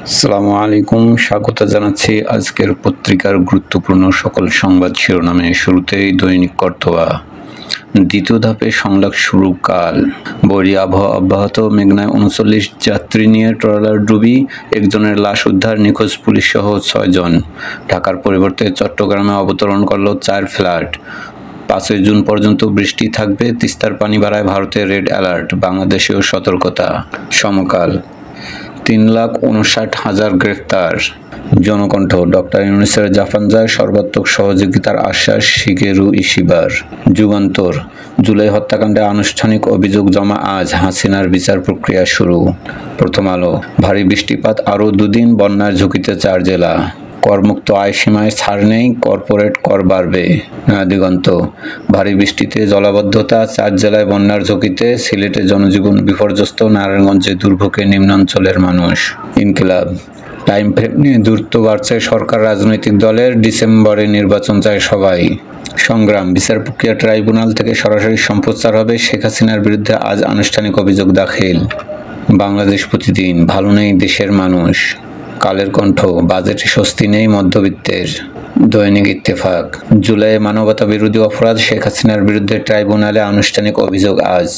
আসসালামু আলাইকুম, স্বাগত জানাচ্ছি আজকের পত্রিকার গুরুত্বপূর্ণ সকল সংবাদ শিরোনামে। শুরুতেই দৈনিক কর্তব্য। দ্বিতীয় ধাপে সংলাপ শুরু কাল। বৈরী আবহাওয়া অব্যাহত, মেঘনায় ৩৯ যাত্রী নিয়ে ট্রলার ডুবি, একজনের লাশ উদ্ধার, নিখোঁজ পুলিশসহ ৬ জন। ঢাকার পরিবর্তে চট্টগ্রামে অবতরণ করল ৪ ফ্লাইট। ৫ জুন পর্যন্ত বৃষ্টি থাকবে, তিস্তার পানি বাড়ায় ভারতের রেড অ্যালার্ট, বাংলাদেশেও সতর্কতা। সমকাল। ৩,৫৯,০০০ গ্রেফতার। জনকণ্ঠ। ডক্টর ইউনূসের জাপান যায়, সর্বাত্মক সহযোগিতার আশ্বাস শিগেরু ইশিবার। যুগান্তর। জুলাই হত্যাকাণ্ডে আনুষ্ঠানিক অভিযোগ জমা আজ, হাসিনার বিচার প্রক্রিয়া শুরু। প্রথম আলো। ভারী বৃষ্টিপাত আরও ২ দিন, বন্যার ঝুঁকিতে ৪ জেলা। করমুক্ত আয় সীমায় ছাড় নেই, কর্পোরেট কর বাড়বে। দিগন্ত। ভারী বৃষ্টিতে জলাবদ্ধতা, ৪ জেলায় বন্যার ঝুঁকিতে, সিলেটে জনজীবন বিপর্যস্ত, নারায়ণগঞ্জে দুর্ভোগে নিম্নাঞ্চলের মানুষ। ইনকিলাব। টাইম ফ্রেম নিয়ে দূরত্ব বাড়ছে সরকার রাজনৈতিক দলের, ডিসেম্বরে নির্বাচন চায় সবাই। সংগ্রাম। বিচার প্রক্রিয়া ট্রাইব্যুনাল থেকে সরাসরি সম্প্রচার হবে, শেখ হাসিনার বিরুদ্ধে আজ আনুষ্ঠানিক অভিযোগ দাখিল। বাংলাদেশ প্রতিদিন। ভালো নেই দেশের মানুষ। কালের কণ্ঠ। বাজেটে স্বস্তি নেই মধ্যবিত্তের। দৈনিক ইত্তেফাক। জুলাইয়ে মানবতা বিরোধী অপরাধ, শেখ হাসিনার বিরুদ্ধে ট্রাইব্যুনালে আনুষ্ঠানিক অভিযোগ আজ।